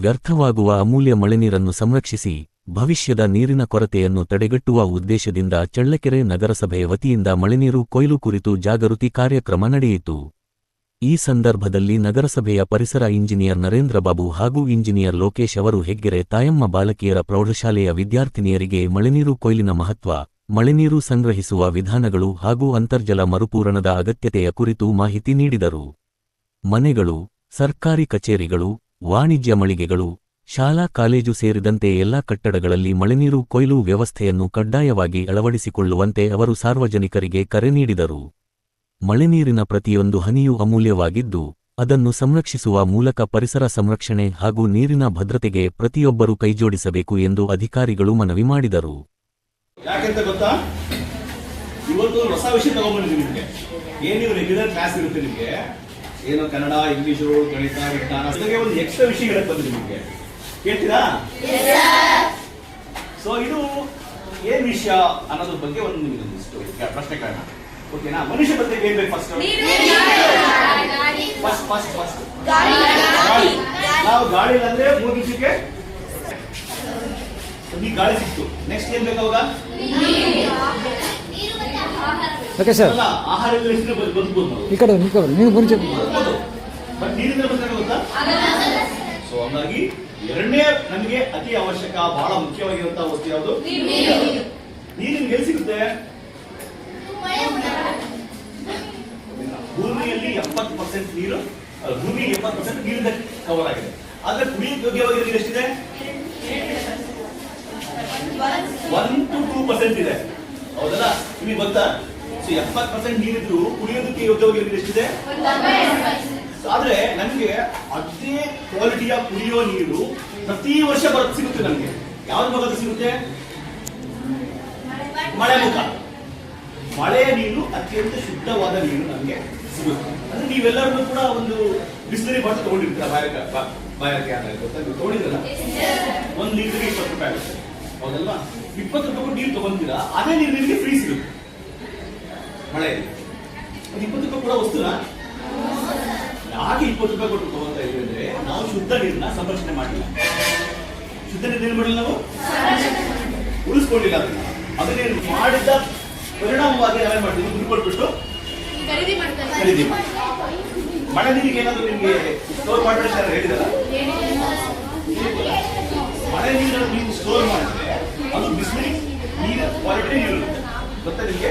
ವ್ಯರ್ಥವಾಗುವ ಅಮೂಲ್ಯ ಮಳೆನೀರನ್ನು ಸಂರಕ್ಷಿಸಿ ಭವಿಷ್ಯದ ನೀರಿನ ಕೊರತೆಯನ್ನು ತಡೆಗಟ್ಟುವ ಉದ್ದೇಶದಿಂದ ಚಳ್ಳಕೆರೆ ನಗರಸಭೆ ವತಿಯಿಂದ ಮಳೆನೀರು ಕೊಯ್ಲು ಕುರಿತು ಜಾಗೃತಿ ಕಾರ್ಯಕ್ರಮ ನಡೆಯಿತು. ಈ ಸಂದರ್ಭದಲ್ಲಿ ನಗರಸಭೆಯ ಪರಿಸರ ಇಂಜಿನಿಯರ್ ನರೇಂದ್ರ ಬಾಬು ಹಾಗೂ ಇಂಜಿನಿಯರ್ ಲೋಕೇಶ್ ಅವರು ಹೆಗ್ಗೆರೆ ತಾಯಮ್ಮ ಬಾಲಕಿಯರ ಪ್ರೌಢಶಾಲೆಯ ವಿದ್ಯಾರ್ಥಿನಿಯರಿಗೆ ಮಳೆನೀರು ಕೊಯ್ಲಿನ ಮಹತ್ವ, ಮಳೆನೀರು ಸಂಗ್ರಹಿಸುವ ವಿಧಾನಗಳು ಹಾಗೂ ಅಂತರ್ಜಲ ಮರುಪೂರಣದ ಅಗತ್ಯತೆಯ ಕುರಿತು ಮಾಹಿತಿ ನೀಡಿದರು. ಮನೆಗಳು, ಸರ್ಕಾರಿ ಕಚೇರಿಗಳು, ವಾಣಿಜ್ಯ ಮಳಿಗೆಗಳು, ಶಾಲಾ ಕಾಲೇಜು ಸೇರಿದಂತೆ ಎಲ್ಲಾ ಕಟ್ಟಡಗಳಲ್ಲಿ ಮಳೆನೀರು ಕೊಯ್ಲು ವ್ಯವಸ್ಥೆಯನ್ನು ಕಡ್ಡಾಯವಾಗಿ ಅಳವಡಿಸಿಕೊಳ್ಳುವಂತೆ ಅವರು ಸಾರ್ವಜನಿಕರಿಗೆ ಕರೆ ನೀಡಿದರು. ಮಳೆನೀರಿನ ಪ್ರತಿಯೊಂದು ಹನಿಯೂ ಅಮೂಲ್ಯವಾಗಿದ್ದು, ಅದನ್ನು ಸಂರಕ್ಷಿಸುವ ಮೂಲಕ ಪರಿಸರ ಸಂರಕ್ಷಣೆ ಹಾಗೂ ನೀರಿನ ಭದ್ರತೆಗೆ ಪ್ರತಿಯೊಬ್ಬರೂ ಕೈಜೋಡಿಸಬೇಕು ಎಂದು ಅಧಿಕಾರಿಗಳು ಮನವಿ ಮಾಡಿದರು. ಯಾಕೆಂತ ಗೊತ್ತಾ, ಇವತ್ತು ಹೊಸ ವಿಷಯ ತಗೊಂಡ್ಬಂದಿದ್ದೀವಿ. ನಿಮಗೆ ಏನು ರೆಗ್ಯುಲರ್ ಕ್ಲಾಸ್ ಇರುತ್ತೆ, ನಿಮಗೆ ಏನು ಕನ್ನಡ, ಇಂಗ್ಲಿಷು, ಗಣಿತ, ವಿಜ್ಞಾನ, ಇದಕ್ಕೆ ಒಂದು ಎಕ್ಸ್ಟ್ರಾ ವಿಷಯಗಳೇ ಬಂದಿದೆ. ನಿಮಗೆ ಕೇಳ್ತೀರಾ? ಸೊ ಇದು ಏನ್ ವಿಷಯ ಅನ್ನೋದ್ರ ಬಗ್ಗೆ ಒಂದು ನಿಮಗೆ ಪ್ರಶ್ನೆ ಕಾರಣ. ಓಕೆನಾ? ಮನುಷ್ಯ ಬಗ್ಗೆ ಏನ್ ಬೇಕು? ಫಸ್ಟ್ ನಾವು ಗಾಳಿ ಅಂದ್ರೆ 3 ನಿಮಿಷಕ್ಕೆ ಈ ಗಾಳಿ ಸಿಕ್ತು. ನೆಕ್ಸ್ಟ್ ಏನ್ ಬೇಕು? ಅವಾಗ ಆಹಾರ ಬದುಕಬಹುದು. ಬಟ್ ನೀರಿಂದ ಬಂದಾಗ ಗೊತ್ತಾ? ಸೊ ಹಂಗಾಗಿ ಎರಡನೇ ನಮಗೆ ಅತಿ ಅವಶ್ಯಕ, ಬಹಳ ಮುಖ್ಯವಾಗಿರುವಂತಹ ವಸ್ತು ಯಾವುದು? ನೀರಿನ ಎಲ್ಲಿ ಸಿಗುತ್ತೆ? ಭೂಮಿಯಲ್ಲಿ 70% ನೀರು, ಭೂಮಿ 70% ನೀರಿಂದ ಕವರ್ ಆಗಿದೆ. ಆದ್ರೆ ಕುಡಿಯಕ್ಕೆ ಯೋಗ್ಯವಾಗಿರೋ ನೀರು ಎಷ್ಟಿದೆ? 1 to 2% ಇದೆ. ಹೌದಲ್ಲ? ನಿಮಗೆ ಗೊತ್ತಾ? ಸೊ 70% ನೀರಿದ್ರು ಕುಡಿಯೋದಕ್ಕೆ ಯೋಗ್ಯವಾಗಿರೋ ನೀರು ಎಷ್ಟಿದೆ? ಆದ್ರೆ ನಮ್ಗೆ ಅದೇ ಕ್ವಾಲಿಟಿಯ ಕುಡಿಯೋ ನೀರು ಪ್ರತಿ ವರ್ಷ ಸಿಗುತ್ತೆ. ನಮ್ಗೆ ಯಾವ್ದು ಭಾಗದ ಸಿಗುತ್ತೆ? ಮಳೆ ಮುಖ. ಮಳೆಯ ನೀರು ಅತ್ಯಂತ ಶುದ್ಧವಾದ ನೀರು ನಮ್ಗೆ ಸಿಗುತ್ತೆ. ಅಂದ್ರೆ ನೀವೆಲ್ಲರೂ ಕೂಡ ಒಂದು ಬಿಸ್ಲರಿ ಬಾಟಲ್ ತಗೊಂಡಿರ್ತೀರ, ಬಾಯಕ್ಕೆ ತಗೊಂಡಿದ್ರಲ್ಲ, 1 ಲೀಟರ್ಗೆ 20 ರೂಪಾಯಿ ಆಗುತ್ತೆ. ಹೌದಲ್ವಾ? 20 ರೂಪಾಯಿ ನೀರು ತಗೊಂಡಿರಾ, ಅದೇ ನೀರು ನಿಮಗೆ ಫ್ರೀ ಸಿಗುತ್ತೆ ಮಳೆಯಲ್ಲಿ. 20 ರೂಪಾಯಿ ಕೂಡ ವಸ್ತುನ ಯಾಕೆ 20 ರೂಪಾಯಿ ಕೊಟ್ಟು ತಗೊಂತಾ ಇದ್ವಿ ಅಂದ್ರೆ, ನಾವು ಶುದ್ಧ ನೀರನ್ನ ಸಂರಕ್ಷಣೆ ಮಾಡಿಲ್ಲ. ಶುದ್ಧ ನೀರು ಮಾಡಿಲ್ಲ, ನಾವು ಉಳಿಸ್ಕೊಂಡಿಲ್ಲ. ಅದನ್ನೇ ಮಾಡಿದ ಪರಿಣಾಮವಾಗಿ ನಾವೇನ್ ಮಾಡ್ತೀವಿ? ದುಡ್ಡು ಕೊಟ್ಬಿಟ್ಟು ಖರೀದಿ ಮಾಡಿ. ಮಳೆ ನೀರಿಗೆ ಏನಾದ್ರು ನಿಮ್ಗೆ ಸ್ಟೋರ್ ಮಾಡಿದ್ರೆ ಹೇಳಿದಲ್ಲ, ಮಳೆ ನೀರನ್ನು ನೀವು ಸ್ಟೋರ್ ಮಾಡಿದ್ರೆ ಅದು ಬಿಸಿಲಿಗೆ ನೀರು ಕ್ವಾಲಿಟಿ ನೀರು ಗೊತ್ತಾ ನಿಮ್ಗೆ?